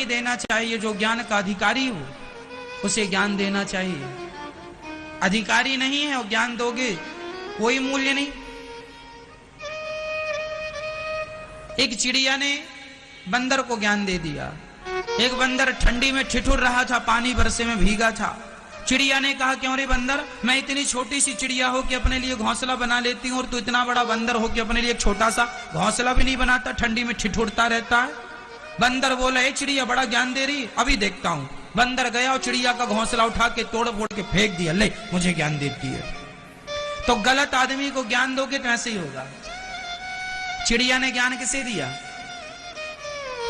नहीं देना चाहिए, जो ज्ञान का अधिकारी हो उसे ज्ञान देना चाहिए। अधिकारी नहीं है और ज्ञान दोगे कोई मूल्य नहीं। एक चिड़िया ने बंदर को ज्ञान दे दिया। एक बंदर ठंडी में ठिठुर रहा था, पानी बरसे में भीगा था। चिड़िया ने कहा, क्यों रे बंदर, मैं इतनी छोटी सी चिड़िया हो कि अपने लिए घोंसला बना लेती हूँ और तू इतना बड़ा बंदर हो कि अपने लिए एक छोटा सा घोंसला भी नहीं बनाता, ठंडी में ठिठुरता रहता है। बंदर बोला, ए चिड़िया बड़ा ज्ञान दे रही, अभी देखता हूँ। बंदर गया और चिड़िया का घोंसला उठा के तोड़ फोड़ के फेंक दिया, ले मुझे ज्ञान देती है। तो गलत आदमी को ज्ञान दोगे तो ऐसे ही होगा। चिड़िया ने ज्ञान किसे दिया?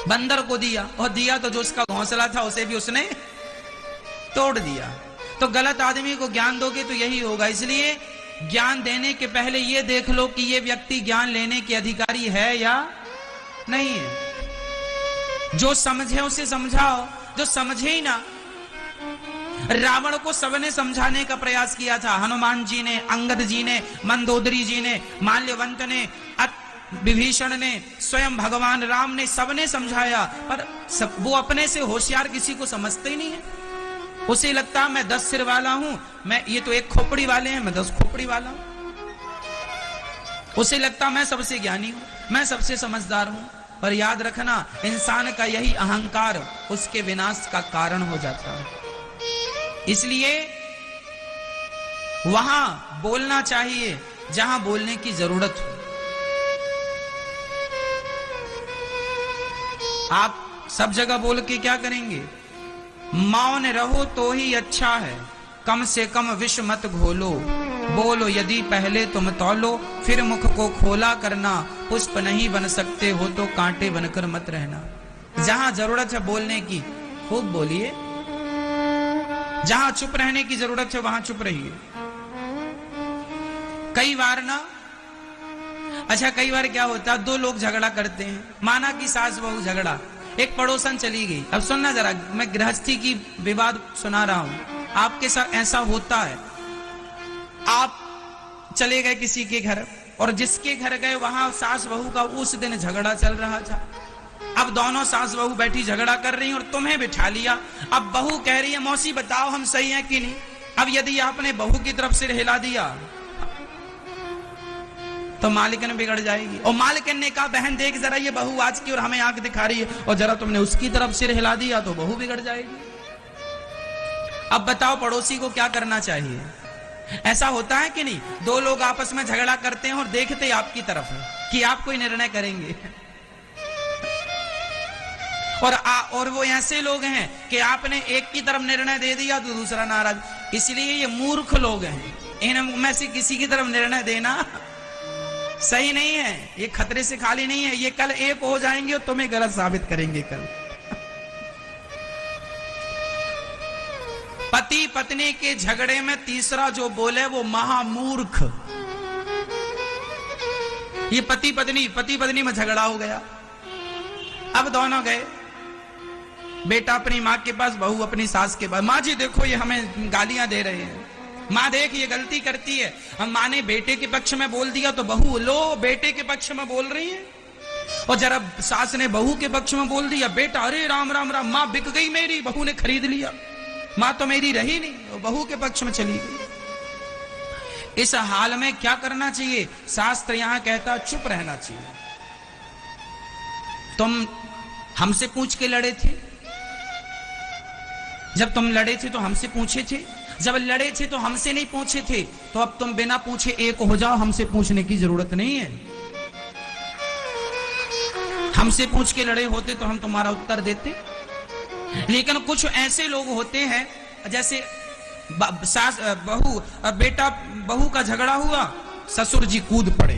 बंदर को दिया, और दिया तो जो उसका घोंसला था उसे भी उसने तोड़ दिया। तो गलत आदमी को ज्ञान दोगे तो यही होगा। इसलिए ज्ञान देने के पहले ये देख लो कि ये व्यक्ति ज्ञान लेने के अधिकारी है या नहीं है। जो समझे उसे समझाओ, जो समझे ही ना। रावण को सबने समझाने का प्रयास किया था, हनुमान जी ने, अंगद जी ने, मंदोदरी जी ने, माल्यवंत ने, विभीषण ने, स्वयं भगवान राम ने, सबने समझाया, पर वो अपने से होशियार किसी को समझते ही नहीं है। उसे लगता मैं 10 सिर वाला हूं, मैं ये तो एक खोपड़ी वाले हैं, मैं 10 खोपड़ी वाला हूं। उसे लगता मैं सबसे ज्ञानी हूं, मैं सबसे समझदार हूं। पर याद रखना, इंसान का यही अहंकार उसके विनाश का कारण हो जाता है। इसलिए वहां बोलना चाहिए जहां बोलने की जरूरत हो। आप सब जगह बोल के क्या करेंगे? मौन रहो तो ही अच्छा है, कम से कम विष मत घोलो। बोलो यदि पहले तुम तौलो, फिर मुख को खोला करना। पुष्प नहीं बन सकते हो तो कांटे बनकर मत रहना। जहां जरूरत है बोलने की खूब बोलिए, जहां चुप रहने की जरूरत है वहां चुप रहिए। कई बार ना, अच्छा कई बार क्या होता है, 2 लोग झगड़ा करते हैं, माना कि सास बहू झगड़ा, एक पड़ोसन चली गई। अब सुनना जरा, मैं गृहस्थी की विवाद सुना रहा हूं, आपके साथ ऐसा होता है। आप चले गए किसी के घर, और जिसके घर गए वहां सास बहू का उस दिन झगड़ा चल रहा था। अब दोनों सास बहू बैठी झगड़ा कर रही हैं और तुम्हें बिठा लिया। अब बहू कह रही है, मौसी बताओ हम सही हैं कि नहीं। अब यदि आपने बहू की तरफ सिर हिला दिया तो मालिकन बिगड़ जाएगी। और मालिकन ने कहा, बहन देख जरा ये बहू आज की और हमें आंख दिखा रही है, और जरा तुमने उसकी तरफ सिर हिला दिया तो बहू बिगड़ जाएगी। अब बताओ पड़ोसी को क्या करना चाहिए? ऐसा होता है कि नहीं? 2 लोग आपस में झगड़ा करते हैं और देखते आपकी तरफ है कि आप कोई निर्णय करेंगे, और वो ऐसे लोग हैं कि आपने एक की तरफ निर्णय दे दिया तो दूसरा नाराज। इसलिए ये मूर्ख लोग हैं, इनमें से किसी की तरफ निर्णय देना सही नहीं है। ये खतरे से खाली नहीं है, ये कल एक हो जाएंगे और तुम्हें गलत साबित करेंगे कल। पति पत्नी के झगड़े में तीसरा जो बोले वो महामूर्ख। ये पति पत्नी में झगड़ा हो गया। अब दोनों गए, बेटा अपनी माँ के पास, बहू अपनी सास के पास। माँ जी देखो ये हमें गालियां दे रहे हैं, माँ देख ये गलती करती है। हम माँ ने बेटे के पक्ष में बोल दिया तो बहू लो बेटे के पक्ष में बोल रही है, और जरा सास ने बहू के पक्ष में बोल दिया, बेटा अरे राम राम राम, माँ बिक गई मेरी, बहू ने खरीद लिया, माँ तो मेरी रही नहीं, वो बहू के पक्ष में चली गई। इस हाल में क्या करना चाहिए? शास्त्र यहां कहता चुप रहना चाहिए। तुम हमसे पूछ के लड़े थे, जब तुम लड़े थे तो हमसे पूछे थे, जब लड़े थे तो हमसे नहीं पूछे थे, तो अब तुम बिना पूछे एक हो जाओ, हमसे पूछने की जरूरत नहीं है। हमसे पूछ के लड़े होते तो हम तुम्हारा उत्तर देते। लेकिन कुछ ऐसे लोग होते हैं, जैसे सास बहू, बेटा बहू का झगड़ा हुआ, ससुर जी कूद पड़े,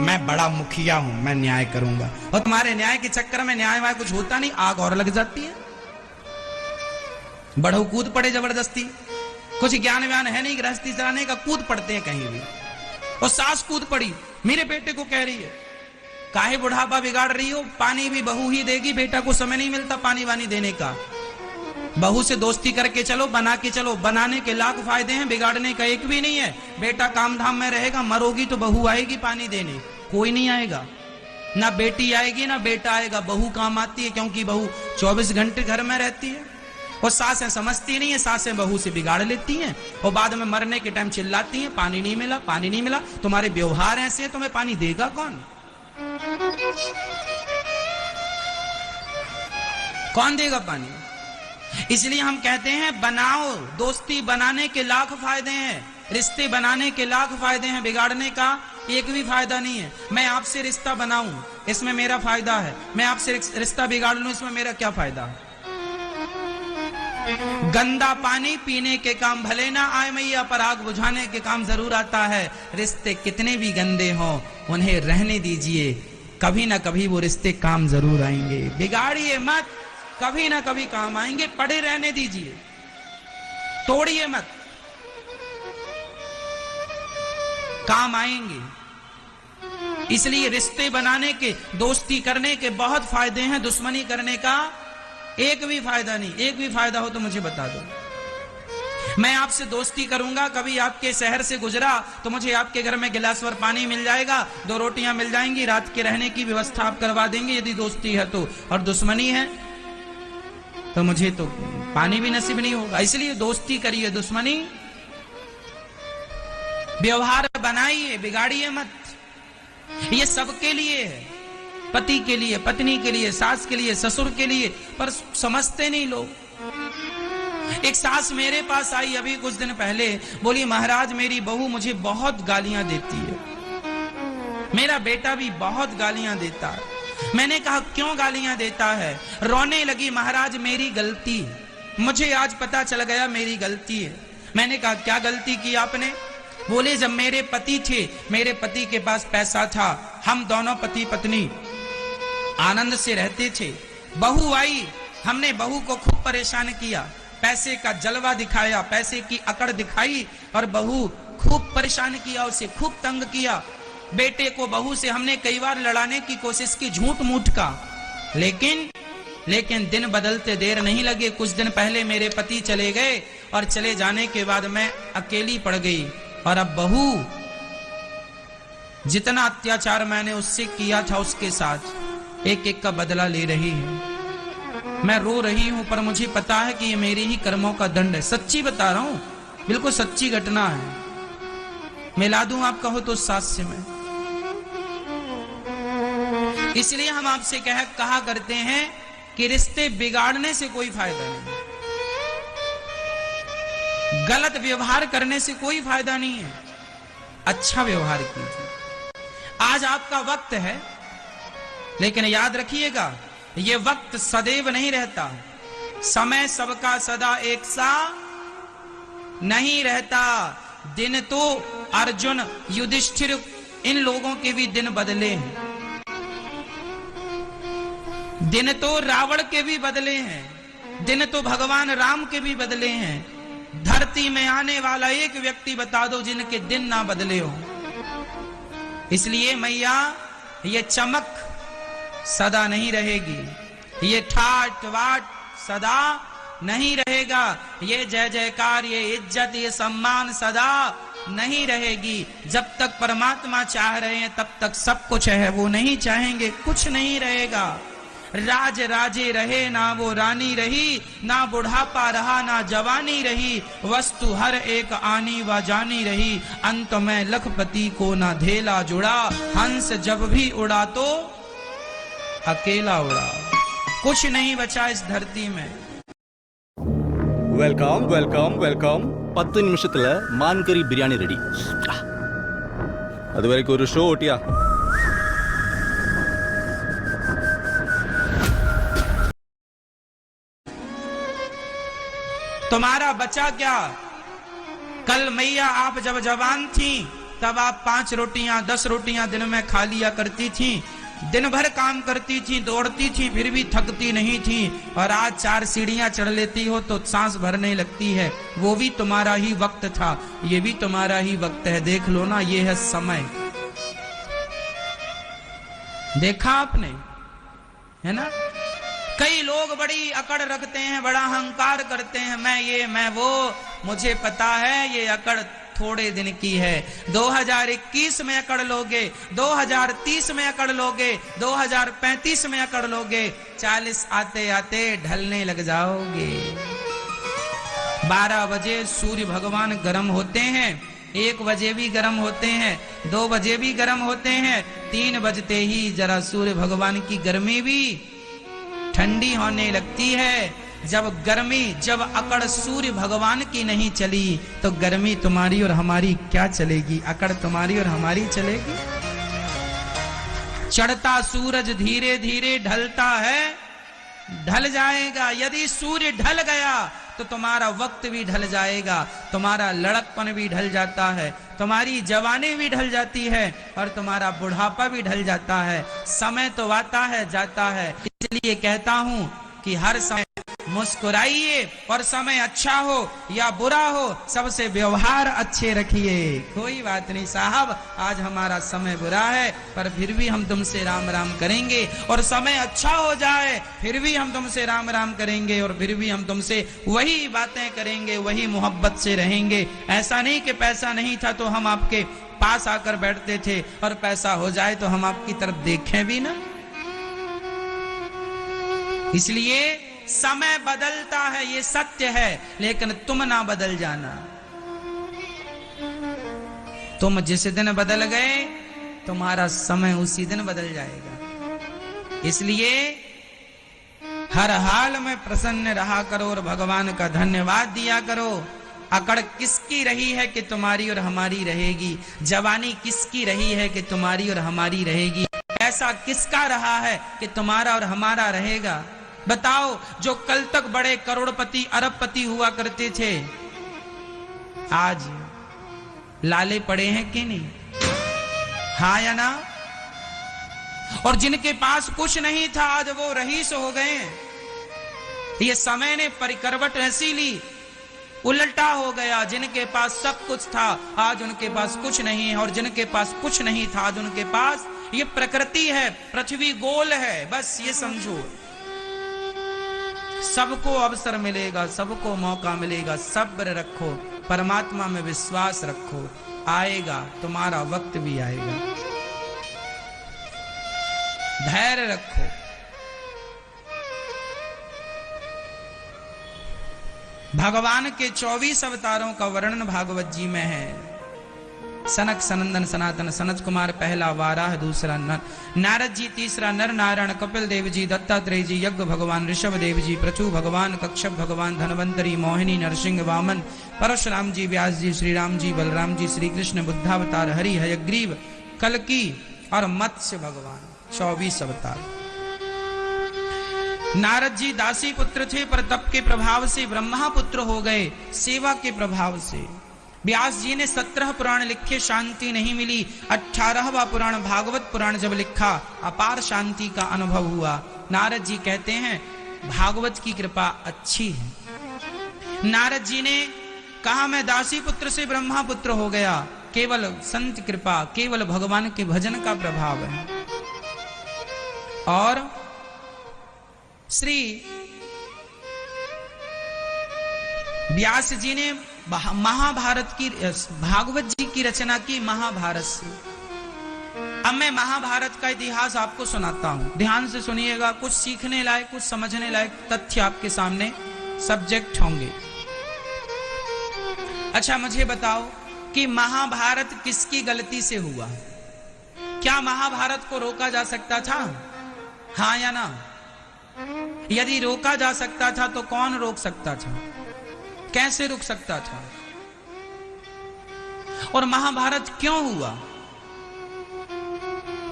मैं बड़ा मुखिया हूं, मैं न्याय करूंगा। और तुम्हारे न्याय के चक्कर में न्याय वाय कुछ होता नहीं, आग और लग जाती है। बड़ू कूद पड़े जबरदस्ती, कुछ ज्ञान व्यान है नहीं गृहस्थी चलाने का, कूद पड़ते हैं कहीं भी। और सास कूद पड़ी, मेरे बेटे को कह रही है, काहे बुढ़ापा बिगाड़ रही हो, पानी भी बहू ही देगी, बेटा को समय नहीं मिलता पानी वानी देने का। बहू से दोस्ती करके चलो, बना के चलो, बनाने के लाख फायदे हैं, बिगाड़ने का एक भी नहीं है। बेटा काम धाम में रहेगा, मरोगी तो बहू आएगी पानी देने, कोई नहीं आएगा। ना बेटी आएगी ना बेटा आएगा, बहू काम आती है, क्योंकि बहू 24 घंटे घर में रहती है। और सासें समझती नहीं है, सासें बहू से बिगाड़ लेती हैं और बाद में मरने के टाइम चिल्लाती हैं, पानी नहीं मिला, पानी नहीं मिला। तुम्हारे व्यवहार ऐसे हैं, तुम्हें पानी देगा कौन? कौन देगा पानी? इसलिए हम कहते हैं बनाओ, दोस्ती बनाने के लाख फायदे हैं, रिश्ते बनाने के लाख फायदे हैं, बिगाड़ने का एक भी फायदा नहीं है। मैं आपसे रिश्ता बनाऊं, इसमें मेरा फायदा है, मैं आपसे रिश्ता बिगाड़ लूं, इसमें मेरा क्या फायदा है? गंदा पानी पीने के काम भले ना आए मैया, पर आग बुझाने के काम जरूर आता है। रिश्ते कितने भी गंदे हों, उन्हें रहने दीजिए, कभी ना कभी वो रिश्ते काम जरूर आएंगे। बिगाड़िए मत, कभी ना कभी काम आएंगे, पड़े रहने दीजिए, तोड़िए मत, काम आएंगे। इसलिए रिश्ते बनाने के, दोस्ती करने के बहुत फायदे हैं, दुश्मनी करने का एक भी फायदा नहीं। एक भी फायदा हो तो मुझे बता दो। मैं आपसे दोस्ती करूंगा, कभी आपके शहर से गुजरा तो मुझे आपके घर में गिलास भर पानी मिल जाएगा, 2 रोटियां मिल जाएंगी, रात के रहने की व्यवस्था आप करवा देंगे यदि दोस्ती है तो। और दुश्मनी है तो मुझे तो पानी भी नसीब नहीं होगा। इसलिए दोस्ती करिए, दुश्मनी व्यवहार बनाइए, बिगाड़िए मत। ये सबके लिए है, पति के लिए, पत्नी के लिए, सास के लिए, ससुर के लिए, पर समझते नहीं लोग। एक सास मेरे पास आई अभी कुछ दिन पहले, बोली महाराज मेरी बहू मुझे बहुत गालियां देती है, मेरा बेटा भी बहुत गालियां देता है। मैंने कहा क्यों गालियां देता है? रोने लगी, महाराज मेरी गलती, मुझे आज पता चल गया मेरी गलती है। मैंने कहा क्या गलती की आपने? बोले जब मेरे पति थे, मेरे पति के पास पैसा था, हम दोनों पति पत्नी आनंद से रहते थे। बहू आई, हमने बहू को खूब परेशान किया, पैसे का जलवा दिखाया, पैसे की अकड़ दिखाई और बहू खूब परेशान किया, उसे खूब तंग किया। बेटे को बहू से हमने कई बार लड़ाने की कोशिश की, झूठ मूठ का, लेकिन दिन बदलते देर नहीं लगे। कुछ दिन पहले मेरे पति चले गए और चले जाने के बाद मैं अकेली पड़ गई और अब बहू जितना अत्याचार मैंने उससे किया था उसके साथ एक एक का बदला ले रही है। मैं रो रही हूं, पर मुझे पता है कि ये मेरे ही कर्मों का दंड है। सच्ची बता रहा हूं, बिल्कुल सच्ची घटना है। मिला दूं आप कहो तो सास से मैं। इसलिए हम आपसे कहा करते हैं कि रिश्ते बिगाड़ने से कोई फायदा नहीं, गलत व्यवहार करने से कोई फायदा नहीं है। अच्छा व्यवहार कीजिए। आज आपका वक्त है, लेकिन याद रखिएगा ये वक्त सदैव नहीं रहता। समय सबका सदा एक सा नहीं रहता। दिन तो अर्जुन, युधिष्ठिर, इन लोगों के भी दिन बदले हैं। दिन तो रावण के भी बदले हैं, दिन तो भगवान राम के भी बदले हैं। धरती में आने वाला एक व्यक्ति बता दो जिनके दिन ना बदले हो। इसलिए मैया ये चमक सदा नहीं रहेगी, ये ठाट वाट सदा नहीं रहेगा, ये जय जयकार, ये इज्जत, ये सम्मान सदा नहीं रहेगी। जब तक परमात्मा चाह रहे हैं तब तक सब कुछ है, वो नहीं चाहेंगे कुछ नहीं रहेगा। राज राजे रहे ना वो रानी रही, ना बुढ़ापा रहा ना जवानी रही, वस्तु हर एक आनी व जानी रही, अंत में लखपति को ना धेला जुड़ा, हंस जब भी उड़ा तो अकेला उड़ा, कुछ नहीं बचा इस धरती में। வெல்கம் வெல்கம் வெல்கம் 10 நிமிஷத்துல மான் கறி பிரியாணி ரெடி. அது வரைக்கும் ஒரு ஷோ ஓட்டியா? तुम्हारा बचा क्या? कल मैया आप जब जवान थी तब आप 5 रोटियां 10 रोटियां दिन में खा लिया करती थी, दिन भर काम करती थी, दौड़ती थी, फिर भी थकती नहीं थी। और आज 4 सीढ़ियां चढ़ लेती हो तो सांस भरने लगती है। वो भी तुम्हारा ही वक्त था, ये भी तुम्हारा ही वक्त है। देख लो ना, ये है समय। देखा आपने, है ना? कई लोग बड़ी अकड़ रखते हैं, बड़ा अहंकार करते हैं, मैं ये मैं वो। मुझे पता है ये अकड़ थोड़े दिन की है। 2021 में अकड़ लोगे, 2030 में अकड़ लोगे, 2035 में अकड़ लोगे, 40 आते आते ढलने लग जाओगे। 12 बजे सूर्य भगवान गर्म होते हैं, 1 बजे भी गर्म होते हैं, 2 बजे भी गर्म होते हैं, 3 बजते ही जरा सूर्य भगवान की गर्मी भी ठंडी होने लगती है। जब अकड़ सूर्य भगवान की नहीं चली तो गर्मी तुम्हारी और हमारी क्या चलेगी? अकड़ तुम्हारी और हमारी चलेगी? चढ़ता सूरज धीरे धीरे ढलता है, ढल जाएगा। यदि सूर्य ढल गया तो तुम्हारा वक्त भी ढल जाएगा, तुम्हारा लड़कपन भी ढल जाता है, तुम्हारी जवानी भी ढल जाती है और तुम्हारा बुढ़ापा भी ढल जाता है। समय तो आता है जाता है, इसलिए कहता हूं कि हर समय मुस्कुराइए और समय अच्छा हो या बुरा हो सबसे व्यवहार अच्छे रखिए। कोई बात नहीं साहब, आज हमारा समय बुरा है पर फिर भी हम तुमसे राम राम करेंगे, और समय अच्छा हो जाए फिर भी हम तुमसे राम राम करेंगे, और फिर भी हम तुमसे वही बातें करेंगे, वही मोहब्बत से रहेंगे। ऐसा नहीं कि पैसा नहीं था तो हम आपके पास आकर बैठते थे और पैसा हो जाए तो हम आपकी तरफ देखें भी ना। इसलिए समय बदलता है, ये सत्य है, लेकिन तुम ना बदल जाना। तुम जिस दिन बदल गए तुम्हारा समय उसी दिन बदल जाएगा। इसलिए हर हाल में प्रसन्न रहा करो और भगवान का धन्यवाद दिया करो। अकड़ किसकी रही है कि तुम्हारी और हमारी रहेगी? जवानी किसकी रही है कि तुम्हारी और हमारी रहेगी? ऐसा किसका रहा है कि तुम्हारा और हमारा रहेगा? बताओ, जो कल तक बड़े करोड़पति अरबपति हुआ करते थे आज लाले पड़े हैं कि नहीं? हाँ या ना? और जिनके पास कुछ नहीं था आज वो रईस हो गए हैं। ये समय ने परिकरवट ऐसी ली, उल्टा हो गया। जिनके पास सब कुछ था आज उनके पास कुछ नहीं है, और जिनके पास कुछ नहीं था आज उनके पास। ये प्रकृति है, पृथ्वी गोल है, बस ये समझो। सबको अवसर मिलेगा, सबको मौका मिलेगा। सब्र रखो, परमात्मा में विश्वास रखो, आएगा, तुम्हारा वक्त भी आएगा। धैर्य रखो। भगवान के 24 अवतारों का वर्णन भागवत जी में है। सनक सनंदन सनातन सनत कुमार पहला, वाराह दूसरा, नारद जी तीसरा, नर नारायण, कपिल देव जी, दत्तात्रेय जी, यज्ञ भगवान, ऋषभ देव जी, प्रचु भगवान, कक्षप भगवान, धनवंतरी, मोहिनी, नरसिंह, वामन, परशुराम जी, व्यास जी, श्री राम जी, बलराम जी, श्री कृष्ण, बुद्धावतार, हरि, हयग्रीव, कल्कि और मत्स्य भगवान। 24 अवतार। नारद जी दासी पुत्र थे पर तप के प्रभाव से ब्रह्मा पुत्र हो गए, सेवा के प्रभाव से। व्यास जी ने 17 पुराण लिखे, शांति नहीं मिली। 18वां पुराण भागवत पुराण जब लिखा अपार शांति का अनुभव हुआ। नारद जी कहते हैं भागवत की कृपा अच्छी है। नारद जी ने कहा मैं दासी पुत्र से ब्रह्मा पुत्र हो गया, केवल संत कृपा, केवल भगवान के भजन का प्रभाव है। और श्री व्यास जी ने महाभारत की, भागवत जी की रचना की महाभारत से। अब मैं महाभारत का इतिहास आपको सुनाता हूं, ध्यान से सुनिएगा। कुछ सीखने लायक, कुछ समझने लायक तथ्य आपके सामने सब्जेक्ट होंगे। अच्छा मुझे बताओ कि महाभारत किसकी गलती से हुआ? क्या महाभारत को रोका जा सकता था? हाँ या ना? यदि रोका जा सकता था तो कौन रोक सकता था? कैसे रुक सकता था? और महाभारत क्यों हुआ?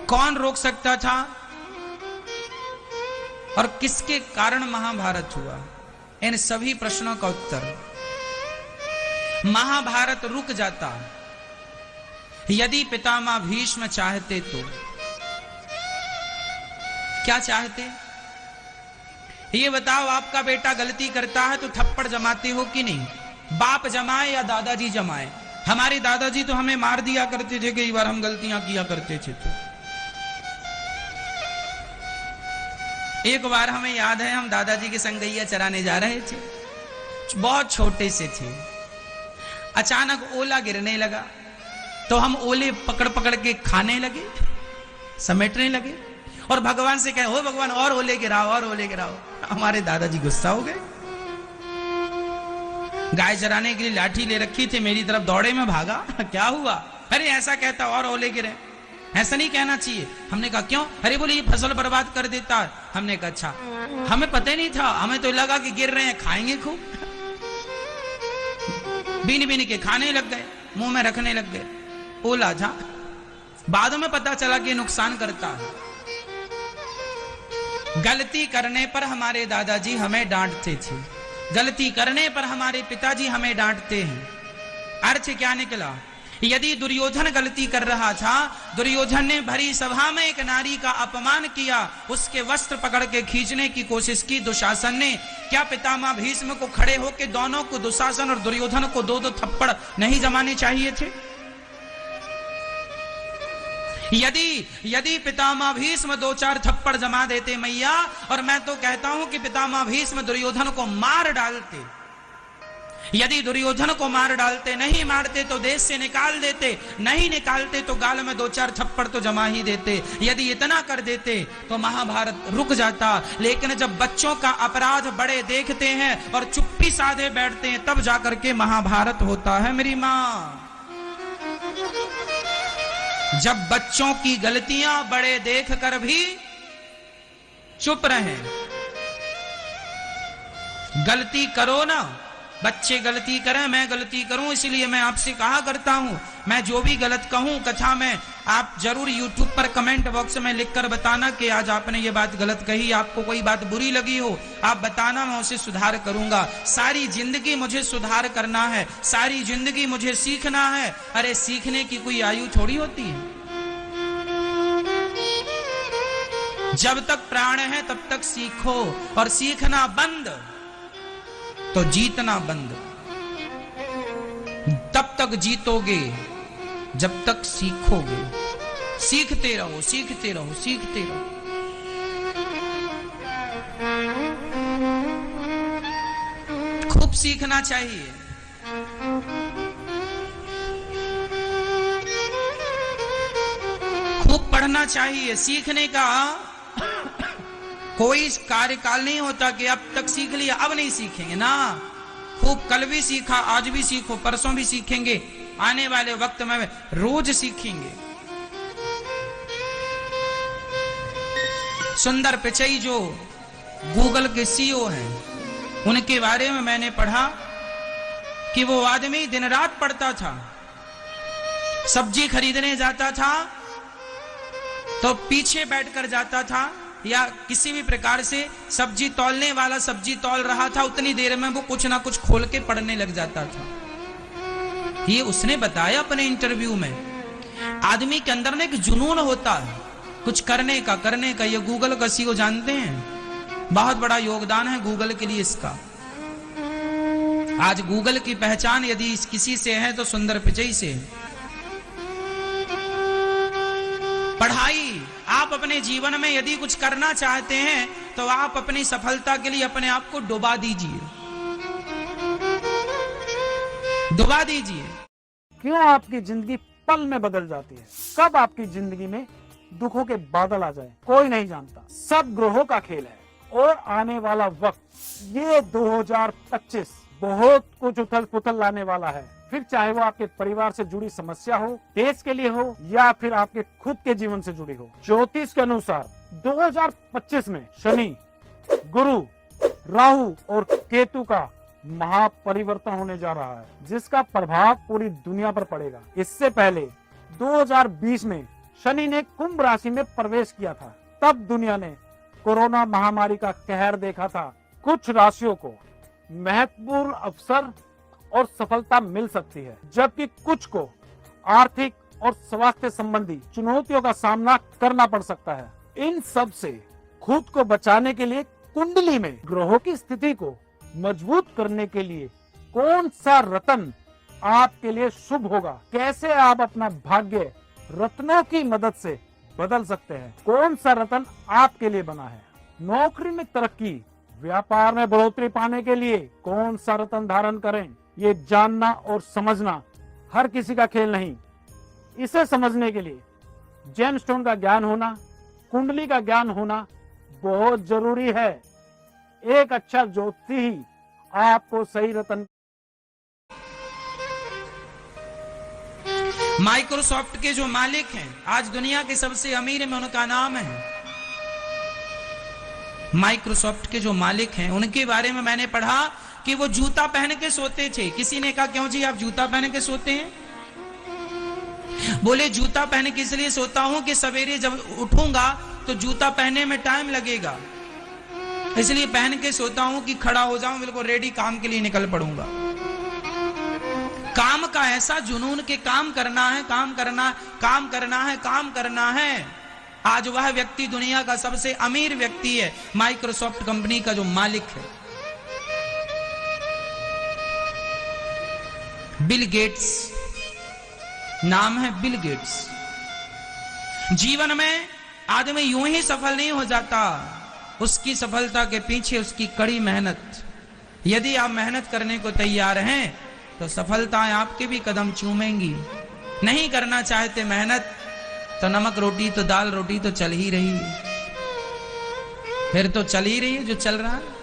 कौन रोक सकता था? और किसके कारण महाभारत हुआ? इन सभी प्रश्नों का उत्तर, महाभारत रुक जाता यदि पितामह भीष्म चाहते तो। क्या चाहते? ये बताओ, आपका बेटा गलती करता है तो थप्पड़ जमाते हो कि नहीं? बाप जमाए या दादाजी जमाए? हमारे दादाजी तो हमें मार दिया करते थे कई बार हम गलतियां किया करते थे। तो एक बार हमें याद है, हम दादाजी के संग गैया चराने जा रहे थे, बहुत छोटे से थे। अचानक ओला गिरने लगा, तो हम ओले पकड़ पकड़ के खाने लगे, समेटने लगे और भगवान से कहे, हो भगवान और ओले गिराओ, और ओले गिराओ। हमारे दादाजी गुस्सा हो गए। गाय चराने के लिए लाठी ले रखी थी, मेरी तरफ दौड़े में भागा। क्या हुआ? अरे ऐसा कहता और ओले गिरे, ऐसा नहीं कहना चाहिए। हमने कहा क्यों? अरे बोले ये फसल बर्बाद कर देता है। हमने कहा अच्छा, हमें पता ही नहीं था, हमें तो लगा कि गिर रहे हैं खाएंगे खूब। बीन बीन के खाने लग गए, मुंह में रखने लग गए। ओला था, बाद में पता चला कि नुकसान करता है। गलती करने पर हमारे दादाजी हमें डांटते थे, गलती करने पर हमारे पिताजी हमें डांटते हैं। अर्थ क्या निकला? यदि दुर्योधन गलती कर रहा था, दुर्योधन ने भरी सभा में एक नारी का अपमान किया, उसके वस्त्र पकड़ के खींचने की कोशिश की दुशासन ने, क्या पितामह भीष्म को खड़े होकर दोनों को, दुशासन और दुर्योधन को दो दो थप्पड़ नहीं जमाने चाहिए थे? यदि पितामह भीष्म दो चार थप्पड़ जमा देते मैया, और मैं तो कहता हूं कि पितामह भीष्म दुर्योधन को मार डालते, यदि दुर्योधन को मार डालते, नहीं मारते तो देश से निकाल देते, नहीं निकालते तो गाल में दो चार थप्पड़ तो जमा ही देते। यदि इतना कर देते तो महाभारत रुक जाता। लेकिन जब बच्चों का अपराध बड़े देखते हैं और चुप्पी साधे बैठते हैं, तब जाकर के महाभारत होता है मेरी मां। जब बच्चों की गलतियां बड़े देखकर भी चुप रहे, गलती करो ना, बच्चे गलती करें, मैं गलती करूं, इसलिए मैं आपसे कहा करता हूं, मैं जो भी गलत कहूं कथा में, आप जरूर YouTube पर कमेंट बॉक्स में लिखकर बताना कि आज आपने ये बात गलत कही, आपको कोई बात बुरी लगी हो, आप बताना, मैं उसे सुधार करूंगा। सारी जिंदगी मुझे सुधार करना है, सारी जिंदगी मुझे सीखना है। अरे सीखने की कोई आयु थोड़ी होती है। जब तक प्राण है तब तक सीखो, और सीखना बंद तो जीतना बंद। तब तक जीतोगे जब तक सीखोगे। सीखते रहो, सीखते रहो, सीखते रहो। खूब सीखना चाहिए। खूब पढ़ना चाहिए। सीखने का कोई कार्यकाल नहीं होता कि अब तक सीख लिया अब नहीं सीखेंगे ना। खूब कल भी सीखा, आज भी सीखो, परसों भी सीखेंगे, आने वाले वक्त में रोज सीखेंगे। सुंदर पिचई जो गूगल के सीईओ हैं, उनके बारे में मैंने पढ़ा कि वो आदमी दिन रात पढ़ता था। सब्जी खरीदने जाता था तो पीछे बैठकर जाता था, या किसी भी प्रकार से सब्जी तौलने वाला सब्जी तौल रहा था, उतनी देर में वो कुछ ना कुछ खोल के पढ़ने लग जाता था। ये उसने बताया अपने इंटरव्यू में। आदमी के अंदर ना एक जुनून होता है कुछ करने का। ये गूगल का सीईओ जानते हैं, बहुत बड़ा योगदान है गूगल के लिए इसका। आज गूगल की पहचान यदि किसी से है तो सुंदर पिचई से है। पढ़ाई, आप अपने जीवन में यदि कुछ करना चाहते हैं तो आप अपनी सफलता के लिए अपने आप को डुबा दीजिए, डुबा दीजिए। क्यों आपकी जिंदगी पल में बदल जाती है? कब आपकी जिंदगी में दुखों के बादल आ जाए कोई नहीं जानता। सब ग्रहों का खेल है, और आने वाला वक्त ये 2025 बहुत कुछ उथल पुथल लाने वाला है। फिर चाहे वो आपके परिवार से जुड़ी समस्या हो, देश के लिए हो, या फिर आपके खुद के जीवन से जुड़ी हो। ज्योतिष के अनुसार 2025 में शनि, गुरु, राहु और केतु का महापरिवर्तन होने जा रहा है, जिसका प्रभाव पूरी दुनिया पर पड़ेगा। इससे पहले 2020 में शनि ने कुंभ राशि में प्रवेश किया था, तब दुनिया ने कोरोना महामारी का कहर देखा था। कुछ राशियों को महत्वपूर्ण अवसर और सफलता मिल सकती है, जबकि कुछ को आर्थिक और स्वास्थ्य संबंधी चुनौतियों का सामना करना पड़ सकता है। इन सब से खुद को बचाने के लिए कुंडली में ग्रहों की स्थिति को मजबूत करने के लिए कौन सा रत्न आपके लिए शुभ होगा, कैसे आप अपना भाग्य रत्नों की मदद से बदल सकते हैं, कौन सा रत्न आपके लिए बना है। नौकरी में तरक्की, व्यापार में बढ़ोतरी पाने के लिए कौन सा रत्न धारण करें, ये जानना और समझना हर किसी का खेल नहीं। इसे समझने के लिए जेम स्टोन का ज्ञान होना, कुंडली का ज्ञान होना बहुत जरूरी है। एक अच्छा ज्योतिषी ही आपको सही रतन। माइक्रोसॉफ्ट के जो मालिक हैं आज दुनिया के सबसे अमीर में उनका नाम है। माइक्रोसॉफ्ट के जो मालिक हैं उनके बारे में मैंने पढ़ा कि वो जूता पहन के सोते थे। किसी ने कहा क्यों जी आप जूता पहन के सोते हैं? बोले जूता पहन के इसलिए सोता हूं कि सवेरे जब उठूंगा तो जूता पहनने में टाइम लगेगा, इसलिए पहन के सोता हूं कि खड़ा हो जाऊं बिल्कुल रेडी, काम के लिए निकल पड़ूंगा। काम का ऐसा जुनून के काम करना है, काम करना, काम करना है, काम करना है। आज वह व्यक्ति दुनिया का सबसे अमीर व्यक्ति है, माइक्रोसॉफ्ट कंपनी का जो मालिक है, बिल गेट्स नाम है, बिल गेट्स। जीवन में आदमी यूं ही सफल नहीं हो जाता, उसकी सफलता के पीछे उसकी कड़ी मेहनत। यदि आप मेहनत करने को तैयार हैं तो सफलताएं आपके भी कदम चूमेंगी। नहीं करना चाहते मेहनत तो नमक रोटी तो दाल रोटी तो चल ही रही, फिर तो चल ही रही है जो चल रहा है।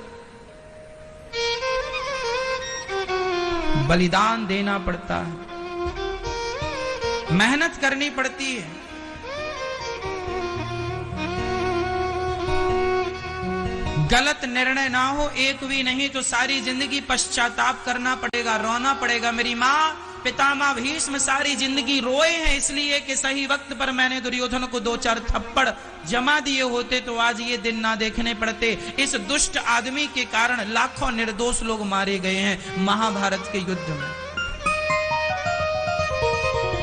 बलिदान देना पड़ता है, मेहनत करनी पड़ती है। गलत निर्णय ना हो एक भी नहीं तो सारी जिंदगी पश्चाताप करना पड़ेगा, रोना पड़ेगा। मेरी माँ पितामह भीष्म सारी जिंदगी रोए हैं इसलिए कि सही वक्त पर मैंने दुर्योधन को 2-4 थप्पड़ जमा दिए होते तो आज ये दिन ना देखने पड़ते। इस दुष्ट आदमी के कारण लाखों निर्दोष लोग मारे गए हैं महाभारत के युद्ध में।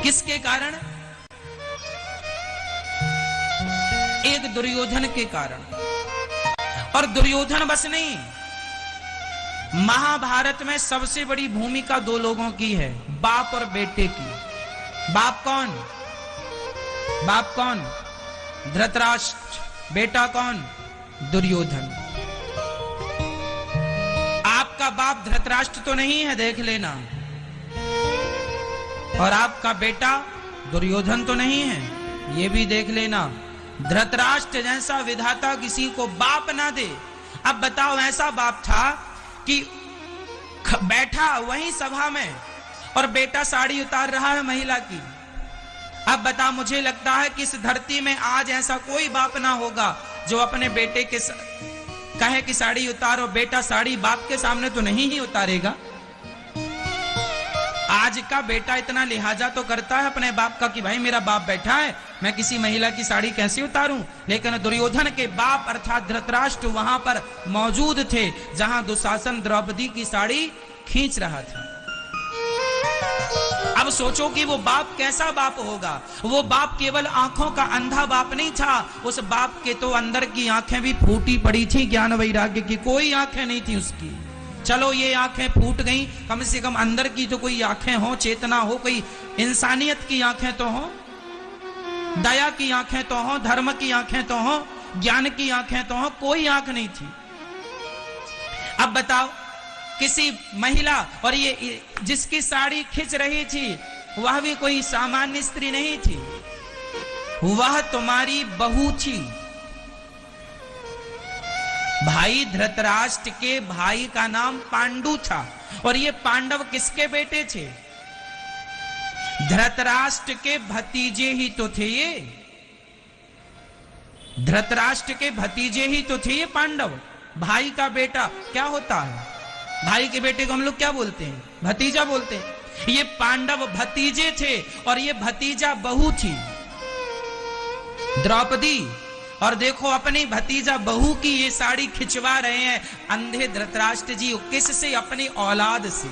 किसके कारण? एक दुर्योधन के कारण। और दुर्योधन बस नहीं, महाभारत में सबसे बड़ी भूमिका 2 लोगों की है, बाप और बेटे की। बाप कौन? बाप कौन? धृतराष्ट्र। बेटा कौन? दुर्योधन। आपका बाप धृतराष्ट्र तो नहीं है, देख लेना। और आपका बेटा दुर्योधन तो नहीं है, ये भी देख लेना। धृतराष्ट्र जैसा विधाता किसी को बाप ना दे। अब बताओ ऐसा बाप था कि बैठा वहीं सभा में और बेटा साड़ी उतार रहा है महिला की। अब बता, मुझे लगता है कि इस धरती में आज ऐसा कोई बाप ना होगा जो अपने बेटे के कहे कि साड़ी उतारो। बेटा साड़ी बाप के सामने तो नहीं ही उतारेगा। आज का बेटा इतना लिहाजा तो करता है अपने बाप का कि भाई मेरा बाप बैठा है, मैं किसी महिला की साड़ी कैसे उतारूं। लेकिन दुर्योधन के बाप अर्थात धृतराष्ट्र वहां पर मौजूद थे जहां दुशासन द्रौपदी की साड़ी खींच रहा था। अब सोचो कि वो बाप कैसा बाप होगा। वो बाप केवल आंखों का अंधा बाप नहीं था, उस बाप के तो अंदर की आंखें भी फूटी पड़ी थी ज्ञान वैराग्य की। कोई आंखें नहीं थी उसकी। चलो ये आंखें फूट गई, कम से कम अंदर की तो कोई आंखें हो, चेतना हो, कोई इंसानियत की आंखें तो हो, दया की आंखें तो हो, धर्म की आंखें तो हो, ज्ञान की आंखें तो हो। कोई आंख नहीं थी। अब बताओ किसी महिला, और ये जिसकी साड़ी खिंच रही थी वह भी कोई सामान्य स्त्री नहीं थी, वह तुम्हारी बहू थी। भाई धृतराष्ट्र के भाई का नाम पांडु था और ये पांडव किसके बेटे थे? धृतराष्ट्र के भतीजे ही तो थे ये। धृतराष्ट्र के भतीजे ही तो थे ये पांडव। भाई का बेटा क्या होता है? भाई के बेटे को हम लोग क्या बोलते हैं? भतीजा बोलते हैं। ये पांडव भतीजे थे और ये भतीजा बहू थी द्रौपदी। और देखो अपनी भतीजा बहू की ये साड़ी खिंचवा रहे हैं अंधे धृतराष्ट्र जी। किससे? अपनी औलाद से।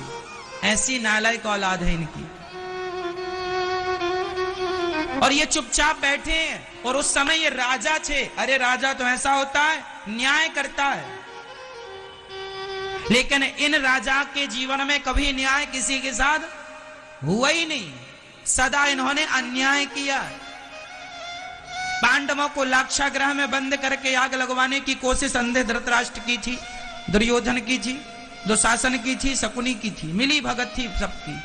ऐसी नालायक औलाद है इनकी। और ये चुपचाप बैठे हैं और उस समय ये राजा थे। अरे राजा तो ऐसा होता है, न्याय करता है। लेकिन इन राजा के जीवन में कभी न्याय किसी के साथ हुआ ही नहीं। सदा इन्होंने अन्याय किया। पांडवों को लाक्षागृह में बंद करके आग लगवाने की कोशिश अंधे धृतराष्ट्र की थी, दुर्योधन की थी। दुशासन की थी, शकुनी की थी, मिली भगत थी सबकी।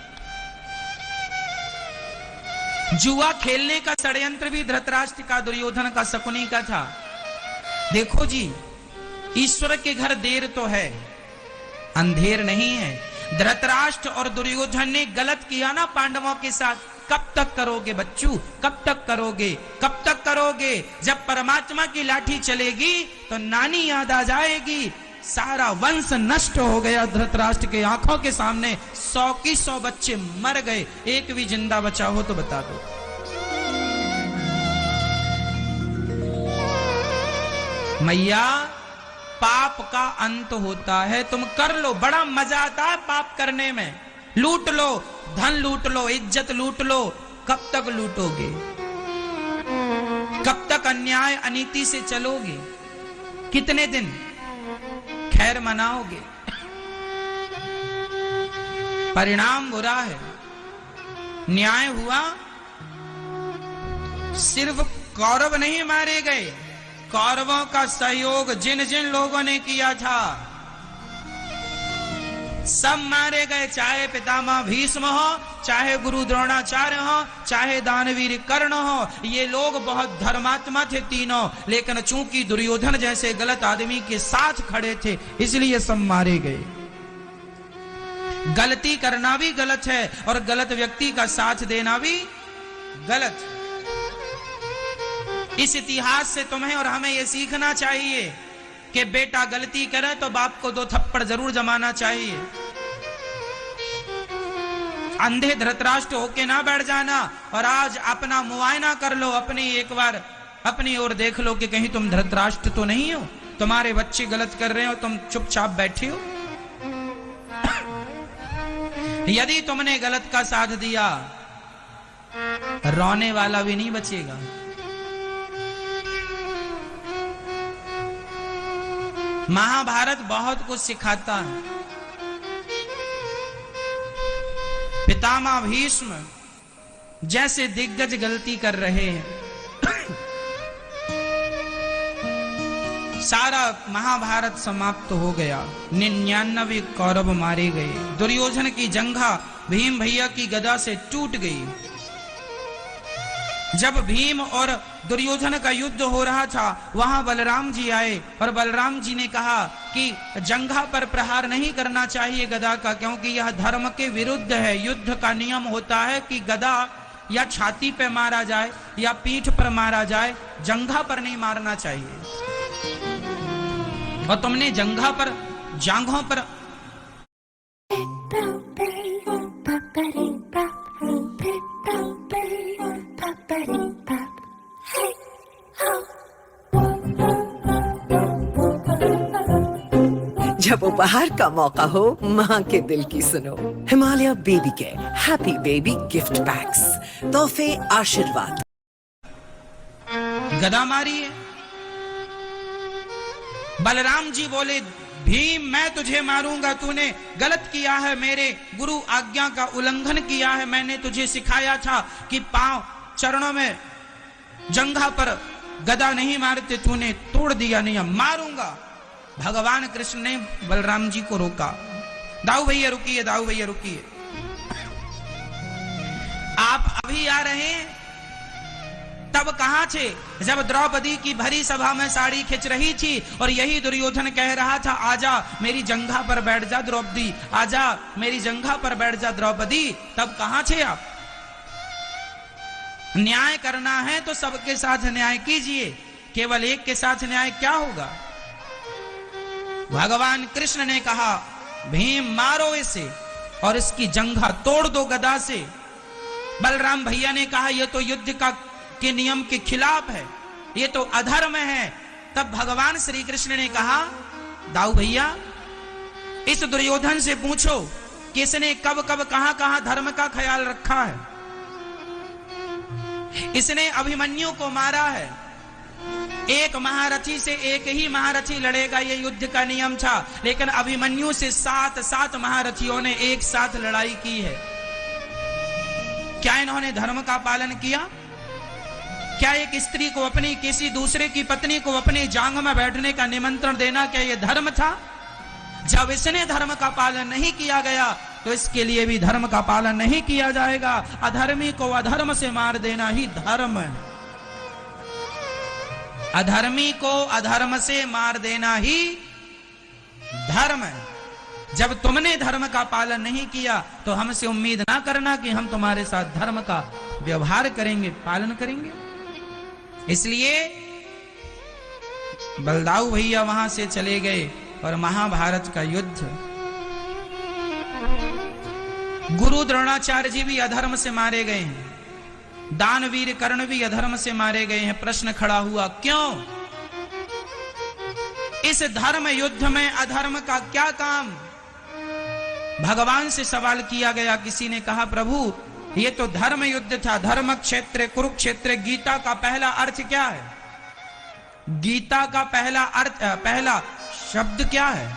जुआ खेलने का षड्यंत्र भी धृतराष्ट्र का, दुर्योधन का, शकुनी का था। देखो जी, ईश्वर के घर देर तो है, अंधेर नहीं है। धृतराष्ट्र और दुर्योधन ने गलत किया ना पांडवों के साथ। कब तक करोगे बच्चू, कब तक करोगे, कब तक करोगे? जब परमात्मा की लाठी चलेगी तो नानी याद आ जाएगी। सारा वंश नष्ट हो गया धृतराष्ट्र के आंखों के सामने। 100 की 100 बच्चे मर गए, एक भी जिंदा बचा हो तो बता दो। मैया, पाप का अंत होता है, तुम कर लो, बड़ा मजा आता है पाप करने में। लूट लो, धन लूट लो, इज्जत लूट लो, कब तक लूटोगे? कब तक अन्याय अनीति से चलोगे? कितने दिन खैर मनाओगे? परिणाम बुरा है। न्याय हुआ, सिर्फ कौरव नहीं मारे गए, कौरवों का सहयोग जिन जिन लोगों ने किया था सब मारे गए। चाहे पितामह भीष्म हो, चाहे गुरु द्रोणाचार्य हो, चाहे दानवीर कर्ण हो, ये लोग बहुत धर्मात्मा थे तीनों, लेकिन चूंकि दुर्योधन जैसे गलत आदमी के साथ खड़े थे इसलिए सब मारे गए। गलती करना भी गलत है और गलत व्यक्ति का साथ देना भी गलत है। इस इतिहास से तुम्हें और हमें यह सीखना चाहिए कि बेटा गलती करे तो बाप को 2 थप्पड़ जरूर जमाना चाहिए। अंधे धृतराष्ट्र होके ना बैठ जाना। और आज अपना मुआयना कर लो, अपनी एक बार अपनी ओर देख लो कि कहीं तुम धृतराष्ट्र तो नहीं हो। तुम्हारे बच्चे गलत कर रहे हो, तुम चुपचाप बैठे हो। यदि तुमने गलत का साथ दिया, रोने वाला भी नहीं बचेगा। महाभारत बहुत कुछ सिखाता है। पितामह भीष्म जैसे दिग्गज गलती कर रहे हैं, सारा महाभारत समाप्त हो गया। 99 कौरव मारे गए। दुर्योधन की जंघा भीम भैया की गदा से टूट गई। जब भीम और दुर्योधन का युद्ध हो रहा था, वहां बलराम जी आए और बलराम जी ने कहा कि जंघा पर प्रहार नहीं करना चाहिए गदा का, क्योंकि यह धर्म के विरुद्ध है। युद्ध का नियम होता है कि गदा या छाती पे मारा जाए या पीठ पर मारा जाए, जंघा पर नहीं मारना चाहिए। और तुमने जंघा पर, जांघों पर जब उपहार का मौका हो, माँ के दिल की सुनो। Himalaya baby care happy baby gift PACS, तोहफे आशीर्वाद। गदा मारी है। बलराम जी बोले, भीम मैं तुझे मारूंगा, तूने गलत किया है, मेरे गुरु आज्ञा का उल्लंघन किया है। मैंने तुझे सिखाया था कि पांव चरणों में जंघा पर गदा नहीं मारते, तूने तोड़ दिया नियम, मारूंगा। भगवान कृष्ण ने बलराम जी को रोका। दाऊ भैया रुकिए, दाऊ भैया रुकिए, आप अभी आ रहे हैं, तब कहां थे जब द्रौपदी की भरी सभा में साड़ी खिंच रही थी और यही दुर्योधन कह रहा था, आजा मेरी जंघा पर बैठ जा द्रौपदी, आजा मेरी जंघा पर बैठ जा द्रौपदी। तब कहां थे आप? न्याय करना है तो सबके साथ न्याय कीजिए, केवल एक के साथ न्याय क्या होगा? भगवान कृष्ण ने कहा, भीम मारो इसे और इसकी जंघा तोड़ दो गदा से। बलराम भैया ने कहा, यह तो युद्ध के नियम के खिलाफ है, ये तो अधर्म है। तब भगवान श्री कृष्ण ने कहा, दाऊ भैया इस दुर्योधन से पूछो कि इसने कब कब कहां कहां धर्म का ख्याल रखा है। इसने अभिमन्यु को मारा है। एक महारथी से एक ही महारथी लड़ेगा, ये युद्ध का नियम था, लेकिन अभिमन्यु से 7 महारथियों ने एक साथ लड़ाई की है। क्या इन्होंने धर्म का पालन किया? क्या एक स्त्री को अपनी किसी दूसरे की पत्नी को अपनी जांग में बैठने का निमंत्रण देना, क्या यह धर्म था? जब इसने धर्म का पालन नहीं किया गया तो इसके लिए भी धर्म का पालन नहीं किया जाएगा। अधर्मी को अधर्म से मार देना ही धर्म है। अधर्मी को अधर्म से मार देना ही धर्म है। जब तुमने धर्म का पालन नहीं किया तो हमसे उम्मीद ना करना कि हम तुम्हारे साथ धर्म का व्यवहार करेंगे, पालन करेंगे। इसलिए बलदाऊ भैया वहां से चले गए और महाभारत का युद्ध, गुरु द्रोणाचार्य जी भी अधर्म से मारे गए हैं, दानवीर कर्ण भी अधर्म से मारे गए हैं। प्रश्न खड़ा हुआ, क्यों? इस धर्म युद्ध में अधर्म का क्या काम? भगवान से सवाल किया गया। किसी ने कहा, प्रभु ये तो धर्म युद्ध था, धर्म क्षेत्र कुरुक्षेत्र। गीता का पहला अर्थ क्या है? गीता का पहला अर्थ, पहला शब्द क्या है?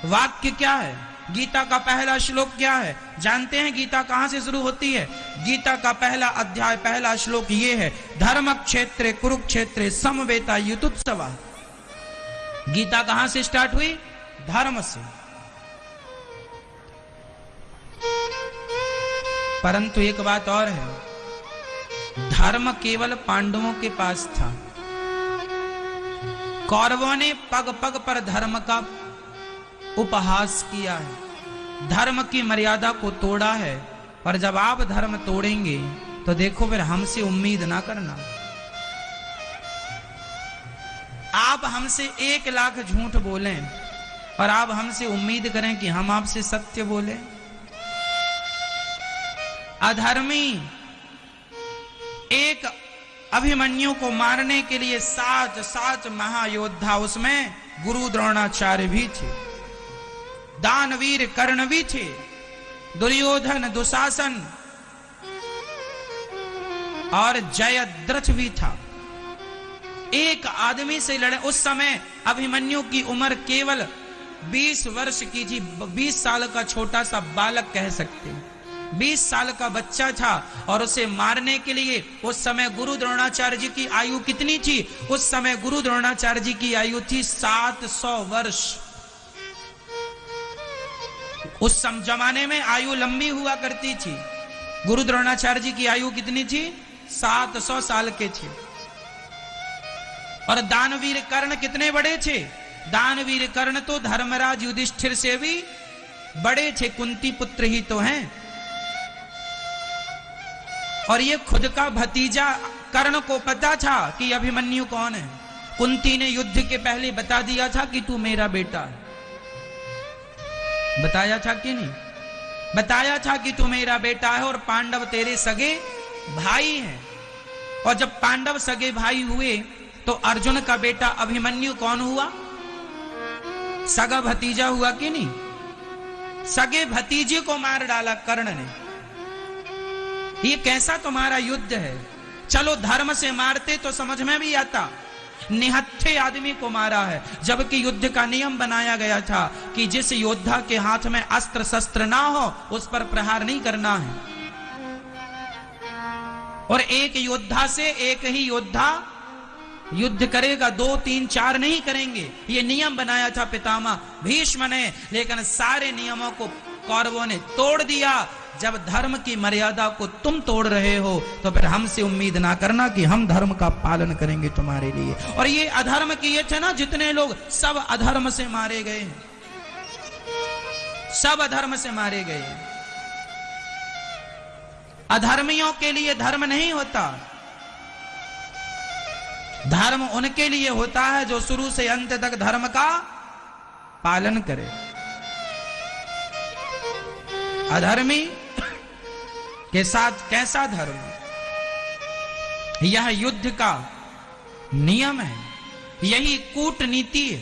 वाक्य क्या है? गीता का पहला श्लोक क्या है? जानते हैं गीता कहां से शुरू होती है? गीता का पहला अध्याय, पहला श्लोक ये है, धर्म क्षेत्र कुरुक्षेत्र समवेता युतुत्सवा। गीता कहां से स्टार्ट हुई? धर्म से। परंतु एक बात और है, धर्म केवल पांडवों के पास था। कौरवों ने पग पग पर धर्म का उपहास किया है, धर्म की मर्यादा को तोड़ा है। और जब आप धर्म तोड़ेंगे तो देखो फिर हमसे उम्मीद ना करना। आप हमसे 1 लाख झूठ बोलें और आप हमसे उम्मीद करें कि हम आपसे सत्य बोलें। अधर्मी एक अभिमन्यु को मारने के लिए 7 महायोद्धा, उसमें गुरु द्रोणाचार्य भी थे, दानवीर कर्ण भी थे, दुर्योधन दुशासन और जयद्रथ भी था। एक आदमी से लड़े। उस समय अभिमन्यु की उम्र केवल 20 वर्ष की थी। 20 साल का छोटा सा बालक कह सकते हैं, 20 साल का बच्चा था। और उसे मारने के लिए उस समय गुरु द्रोणाचार्य जी की आयु कितनी थी? उस समय गुरु द्रोणाचार्य जी की आयु थी 700 वर्ष। उस जमाने में आयु लंबी हुआ करती थी। गुरु द्रोणाचार्य जी की आयु कितनी थी? 700 साल के थे। और दानवीर कर्ण कितने बड़े थे? दानवीर कर्ण तो धर्मराज युधिष्ठिर से भी बड़े थे, कुंती पुत्र ही तो हैं। और ये खुद का भतीजा कर्ण को पता था कि अभिमन्यु कौन है। कुंती ने युद्ध के पहले बता दिया था कि तू मेरा बेटा है। बताया था कि नहीं? बताया था कि तू मेरा बेटा है और पांडव तेरे सगे भाई हैं। और जब पांडव सगे भाई हुए तो अर्जुन का बेटा अभिमन्यु कौन हुआ? सगा भतीजा हुआ कि नहीं? सगे भतीजे को मार डाला कर्ण ने। ये कैसा तुम्हारा युद्ध है? चलो धर्म से मारते तो समझ में भी आता, निहत्थे आदमी को मारा है। जबकि युद्ध का नियम बनाया गया था कि जिस योद्धा के हाथ में अस्त्र शस्त्र ना हो उस पर प्रहार नहीं करना है। और एक योद्धा से एक ही योद्धा युद्ध करेगा, 2, 3, 4 नहीं करेंगे। ये नियम बनाया था पितामह भीष्म ने, लेकिन सारे नियमों को कौरवों ने तोड़ दिया। जब धर्म की मर्यादा को तुम तोड़ रहे हो तो फिर हमसे उम्मीद ना करना कि हम धर्म का पालन करेंगे तुम्हारे लिए। और ये अधर्म किए थे ना जितने लोग, सब अधर्म से मारे गए, सब अधर्म से मारे गए। अधर्मियों के लिए धर्म नहीं होता, धर्म उनके लिए होता है जो शुरू से अंत तक धर्म का पालन करे। अधर्मी के साथ कैसा धर्म? यह युद्ध का नियम है, यही कूटनीति है।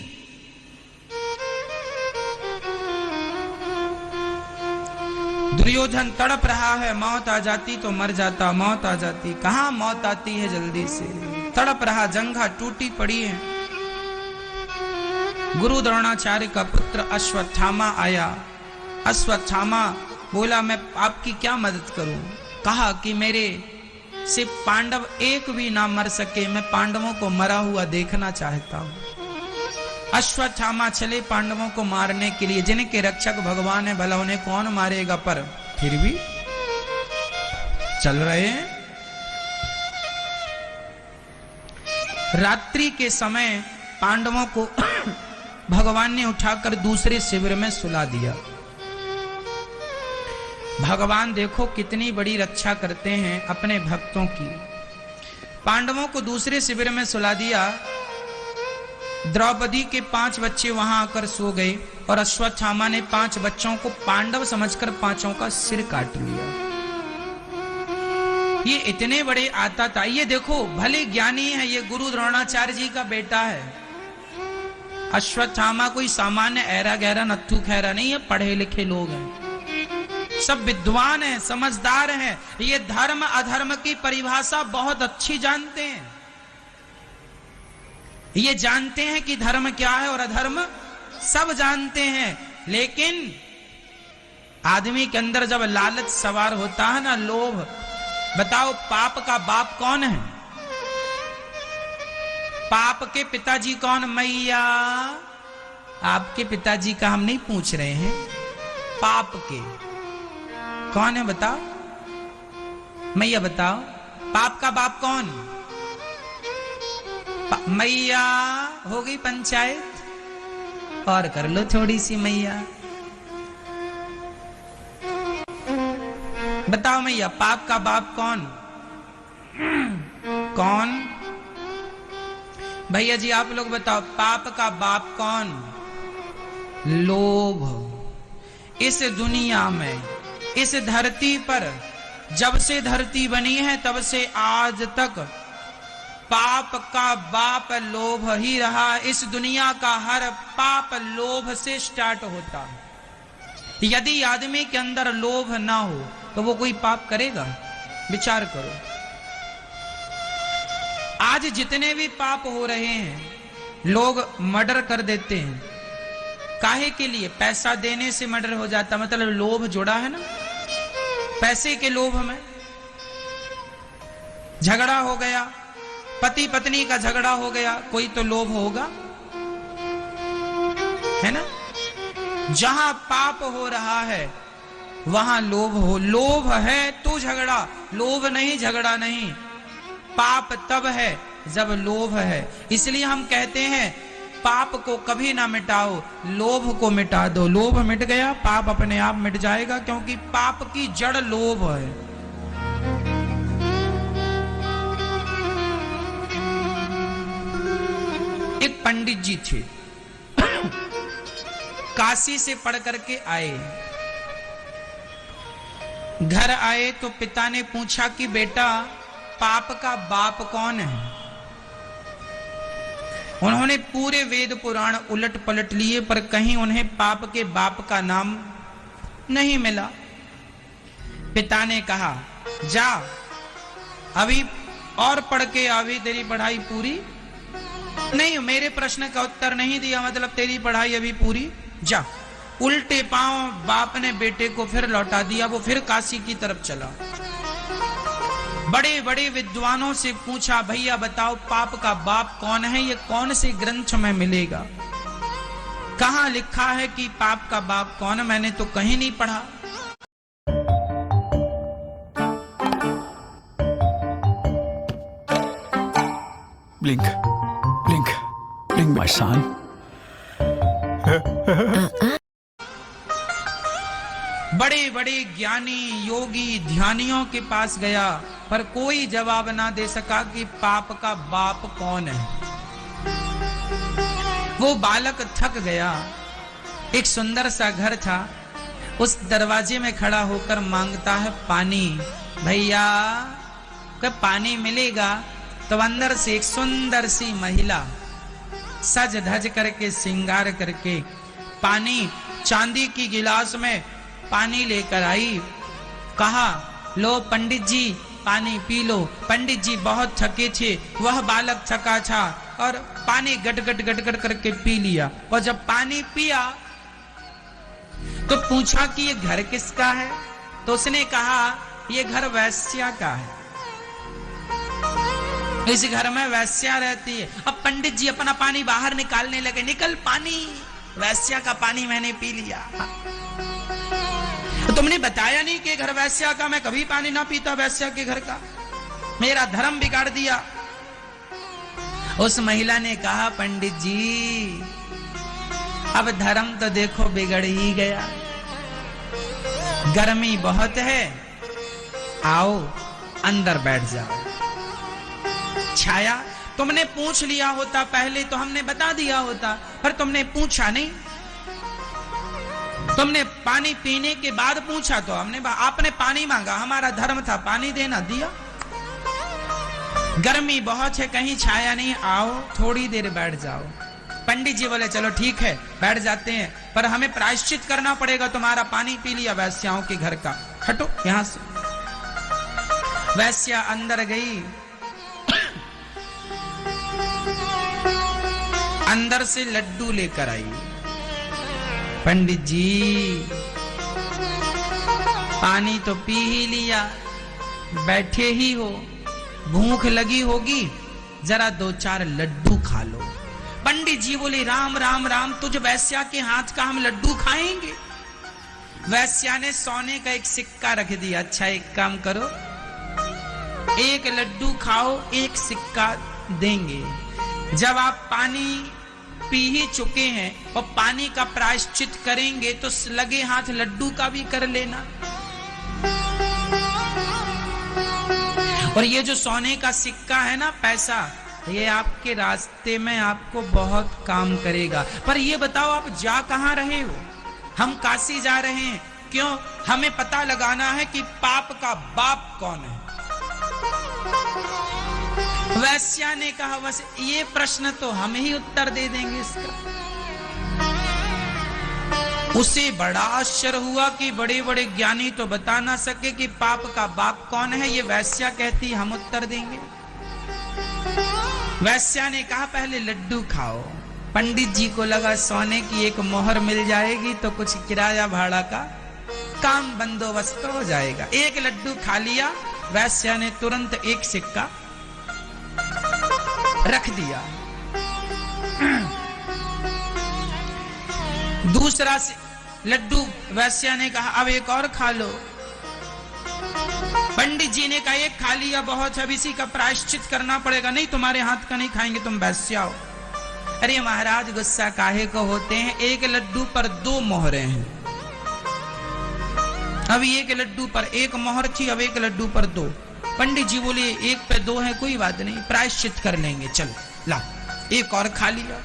दुर्योधन तड़प रहा है, मौत आ जाती तो मर जाता, मौत आ जाती, कहां मौत आती है जल्दी से। तड़प रहा, जंघा टूटी पड़ी है। गुरु द्रोणाचार्य का पुत्र अश्वत्थामा आया। अश्वत्थामा बोला, मैं आपकी क्या मदद करूं? कहा कि मेरे से पांडव एक भी ना मर सके, मैं पांडवों को मरा हुआ देखना चाहता हूं। अश्वत्थामा चले पांडवों को मारने के लिए, जिनके रक्षक भगवान है, भला उन्हें कौन मारेगा, पर फिर भी चल रहे हैं। रात्रि के समय पांडवों को भगवान ने उठाकर दूसरे शिविर में सुला दिया। भगवान देखो कितनी बड़ी रक्षा करते हैं अपने भक्तों की। पांडवों को दूसरे शिविर में सुला दिया। द्रौपदी के 5 बच्चे वहां आकर सो गए और अश्वत्थामा ने 5 बच्चों को पांडव समझकर 5 का सिर काट लिया। ये इतने बड़े आता था। ये देखो भले ज्ञानी है, ये गुरु द्रोणाचार्य जी का बेटा है। अश्वत्थामा कोई सामान्य ऐरा गहरा नत्थु खैरा नहीं है, पढ़े लिखे लोग हैं, सब विद्वान हैं, समझदार हैं। ये धर्म अधर्म की परिभाषा बहुत अच्छी जानते हैं। ये जानते हैं कि धर्म क्या है और अधर्म सब जानते हैं। लेकिन आदमी के अंदर जब लालच सवार होता है ना, लोभ, बताओ पाप का बाप कौन है? पाप के पिताजी कौन? मैया। आपके पिताजी का हम नहीं पूछ रहे हैं, पाप के कौन है बताओ? मैया बताओ, पाप का बाप कौन? मैया। हो गई पंचायत, और कर लो थोड़ी सी मैया। बताओ मैया, पाप का बाप कौन? कौन? भैया जी आप लोग बताओ, पाप का बाप कौन? लोभ। इस दुनिया में, इस धरती पर जब से धरती बनी है तब से आज तक पाप का बाप लोभ ही रहा। इस दुनिया का हर पाप लोभ से स्टार्ट होता है। यदि आदमी के अंदर लोभ ना हो तो वो कोई पाप करेगा? विचार करो। आज जितने भी पाप हो रहे हैं, लोग मर्डर कर देते हैं। काहे के लिए? पैसा देने से मर्डर हो जाता, मतलब लोभ जुड़ा है ना, पैसे के लोभ में। झगड़ा हो गया, पति पत्नी का झगड़ा हो गया, कोई तो लोभ होगा, है ना? जहां पाप हो रहा है वहां लोभ हो। लोभ है तो झगड़ा, लोभ नहीं झगड़ा नहीं। पाप तब है जब लोभ है। इसलिए हम कहते हैं पाप को कभी ना मिटाओ, लोभ को मिटा दो। लोभ मिट गया, पाप अपने आप मिट जाएगा, क्योंकि पाप की जड़ लोभ है। एक पंडित जी थे, काशी से पढ़ करके आए। घर आए तो पिता ने पूछा कि बेटा पाप का बाप कौन है? उन्होंने पूरे वेद पुराण उलट पलट लिए, पर कहीं उन्हें पाप के बाप का नाम नहीं मिला। पिता ने कहा जा अभी और पढ़ के अभी तेरी पढ़ाई पूरी नहीं, मेरे प्रश्न का उत्तर नहीं दिया मतलब तेरी पढ़ाई अभी पूरी, जा। उल्टे पांव बाप ने बेटे को फिर लौटा दिया। वो फिर काशी की तरफ चला। बड़े बड़े विद्वानों से पूछा भैया बताओ पाप का बाप कौन है? ये कौन से ग्रंथ में मिलेगा? कहां लिखा है कि पाप का बाप कौन है? मैंने तो कहीं नहीं पढ़ा। Blink, blink, blink, my son. बड़े बड़े ज्ञानी योगी ध्यानियों के पास गया, पर कोई जवाब ना दे सका कि पाप का बाप कौन है। वो बालक थक गया। एक सुंदर सा घर था, उस दरवाजे में खड़ा होकर मांगता है पानी। भैया क्या पानी मिलेगा? तो अंदर से एक सुंदर सी महिला सज धज करके श्रृंगार करके पानी चांदी की गिलास में पानी लेकर आई। कहा लो पंडित जी पानी पी लो। पंडित जी बहुत थके थे, वह बालक थका था और पानी गट गट गट गट करके पी लिया। और जब पानी पिया तो पूछा कि ये घर किसका है? तो उसने कहा ये घर वैश्या का है। इस घर में वैश्या रहती है। अब पंडित जी अपना पानी बाहर निकालने लगे, निकल पानी, वैश्या का पानी मैंने पी लिया। तुमने बताया नहीं कि घर वैश्या का, मैं कभी पानी ना पीता वैश्या के घर का, मेरा धर्म बिगाड़ दिया। उस महिला ने कहा, पंडित जी अब धर्म तो देखो बिगड़ ही गया, गर्मी बहुत है, आओ अंदर बैठ जाओ। छाया, तुमने पूछ लिया होता पहले तो हमने बता दिया होता, पर तुमने पूछा नहीं। तुमने पानी पीने के बाद पूछा तो हमने, आपने पानी मांगा, हमारा धर्म था पानी देना, दिया। गर्मी बहुत है, कहीं छाया नहीं, आओ थोड़ी देर बैठ जाओ। पंडित जी बोले चलो ठीक है बैठ जाते हैं, पर हमें प्रायश्चित करना पड़ेगा, तुम्हारा पानी पी लिया वैश्याओं के घर का, हटो यहां से। वैश्या अंदर गई, अंदर से लड्डू लेकर आई। पंडित जी पानी तो पी ही लिया, बैठे ही हो, भूख लगी होगी, जरा 2-4 लड्डू खा लो। पंडित जी बोले राम राम राम, तुझ वैश्या के हाथ का हम लड्डू खाएंगे? वैश्या ने सोने का एक सिक्का रख दिया, अच्छा एक काम करो, 1 लड्डू खाओ, 1 सिक्का देंगे। जब आप पानी पी ही चुके हैं और पानी का प्रायश्चित करेंगे तो लगे हाथ लड्डू का भी कर लेना। और ये जो सोने का सिक्का है ना, पैसा, ये आपके रास्ते में आपको बहुत काम करेगा। पर ये बताओ आप जा कहां रहे हो? हम काशी जा रहे हैं, क्यों? हमें पता लगाना है कि पाप का बाप कौन है। वैश्या ने कहा बस ये प्रश्न तो हम ही उत्तर दे देंगे इसका। उसे बड़ा आश्चर्य हुआ कि बड़े बड़े ज्ञानी तो बता ना सके कि पाप का बाप कौन है, ये वैश्या कहती हम उत्तर देंगे। वैश्या ने कहा पहले लड्डू खाओ। पंडित जी को लगा सोने की एक मोहर मिल जाएगी तो कुछ किराया भाड़ा का काम बंदोबस्त हो जाएगा। 1 लड्डू खा लिया, वैश्या ने तुरंत 1 सिक्का रख दिया। दूसरा लड्डू वैश्या ने कहा अब 1 और खा लो। पंडित जी ने कहा 1 खा लिया बहुत है, अब इसी का प्रायश्चित करना पड़ेगा। नहीं तुम्हारे हाथ का नहीं खाएंगे, तुम वैश्या हो। अरे महाराज गुस्सा काहे को होते हैं, 1 लड्डू पर 2 मोहरें हैं। अब 1 लड्डू पर 1 मोहर थी, अब 1 लड्डू पर 2। पंडित जी बोले 1 पे 2 है, कोई बात नहीं, प्रायश्चित कर लेंगे, चलो ला 1 और खा लिया।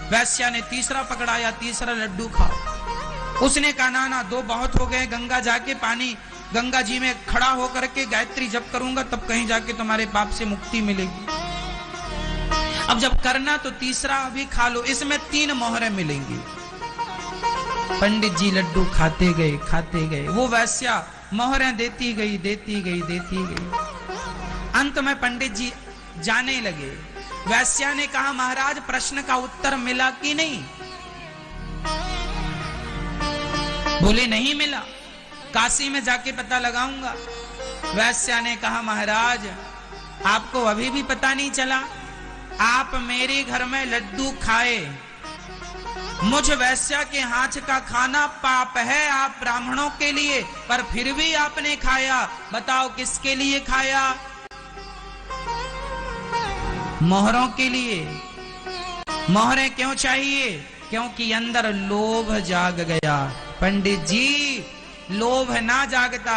वैश्या ने तीसरा पकड़ाया, तीसरा लड्डू खाओ। उसने कहा ना 2 बहुत हो गए, गंगा जाके पानी गंगा जी में खड़ा होकर के गायत्री जप करूंगा तब कहीं जाके तुम्हारे पाप से मुक्ति मिलेगी। अब जब करना तो तीसरा भी खा लो, इसमें 3 मोहरें मिलेंगी। पंडित जी लड्डू खाते गए, वो वैश्या मोहरें देती गई। अंत में पंडित जी जाने लगे। वैश्या ने कहा महाराज प्रश्न का उत्तर मिला कि नहीं? बोले नहीं मिला, काशी में जाके पता लगाऊंगा। वैश्या ने कहा महाराज आपको अभी भी पता नहीं चला, आप मेरे घर में लड्डू खाए, मुझ वैश्या के हाथ का खाना पाप है आप ब्राह्मणों के लिए, पर फिर भी आपने खाया। बताओ किसके लिए खाया? मोहरों के लिए। मोहरें क्यों चाहिए? क्योंकि अंदर लोभ जाग गया। पंडित जी लोभ ना जागता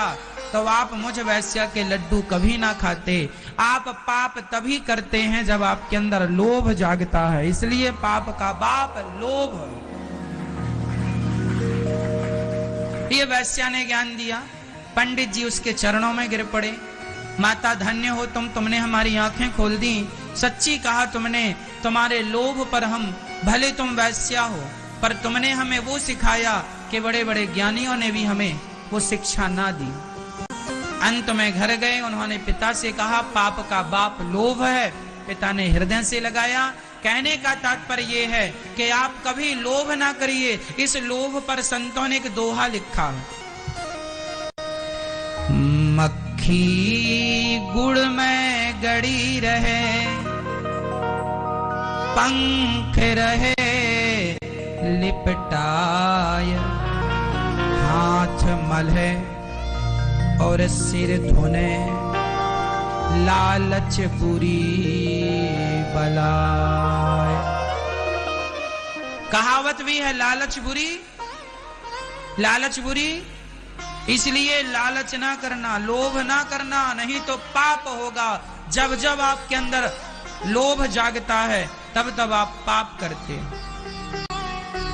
तो आप मुझ वैश्या के लड्डू कभी ना खाते। आप पाप तभी करते हैं जब आपके अंदर लोभ जागता है, इसलिए पाप का बाप लोभ। ये वैश्या ने ज्ञान दिया। पंडित जी उसके चरणों में गिर पड़े। माता धन्य हो तुमने हमारी आंखें खोल दी। सच्ची कहा तुमने, तुम्हारे लोभ पर हम, भले तुम वैश्या हो पर तुमने हमें वो सिखाया कि बड़े बड़े ज्ञानियों ने भी हमें वो शिक्षा ना दी। अंत में घर गए, उन्होंने पिता से कहा पाप का बाप लोभ है। पिता ने हृदय से लगाया। कहने का तात्पर्य यह है कि आप कभी लोभ ना करिए। इस लोभ पर संतों ने एक दोहा लिखा, मक्खी गुड़ में गड़ी रहे, पंख रहे लिपटाय, हाथ मले और सिर धुने, लालच बुरी बलाय। कहावत भी है लालच बुरी, लालच बुरी। इसलिए लालच ना करना, लोभ ना करना, नहीं तो पाप होगा। जब जब आपके अंदर लोभ जागता है तब तब आप पाप करते हैं।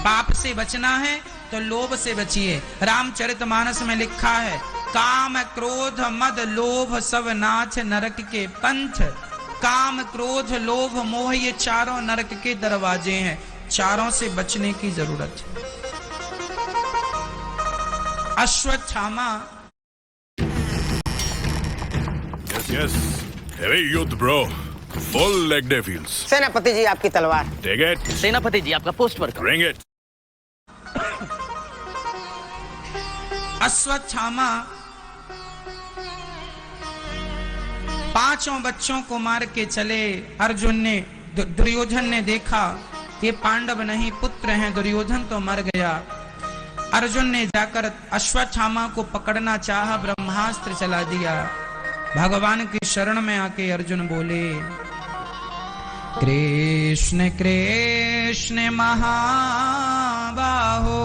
पाप से बचना है तो लोभ से बचिए। रामचरितमानस में लिखा है, काम क्रोध मद लोभ सब नाथ नरक के पंथ। काम क्रोध लोभ मोह ये चारों नरक के दरवाजे हैं, चारों से बचने की जरूरत है। Ashwatthama Yes. Heavy youth, bro. Full leg day feels. सेनापति जी आपकी तलवार। Take it. सेनापति जी आपका post work. Bring it. Ashwatthama पांचों बच्चों को मार के चले। अर्जुन ने दुर्योधन ने देखा ये पांडव नहीं पुत्र हैं, दुर्योधन तो मर गया। अर्जुन ने जाकर अश्वत्थामा को पकड़ना चाहा, ब्रह्मास्त्र चला दिया। भगवान की शरण में आके अर्जुन बोले, कृष्ण कृष्ण महाबाहो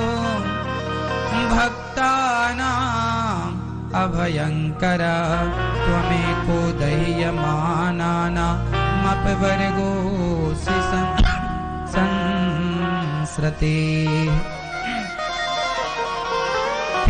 भक्तानां अभयंकरा, त्वमेको दह्यमानानामपवर्गोऽसि संसृते।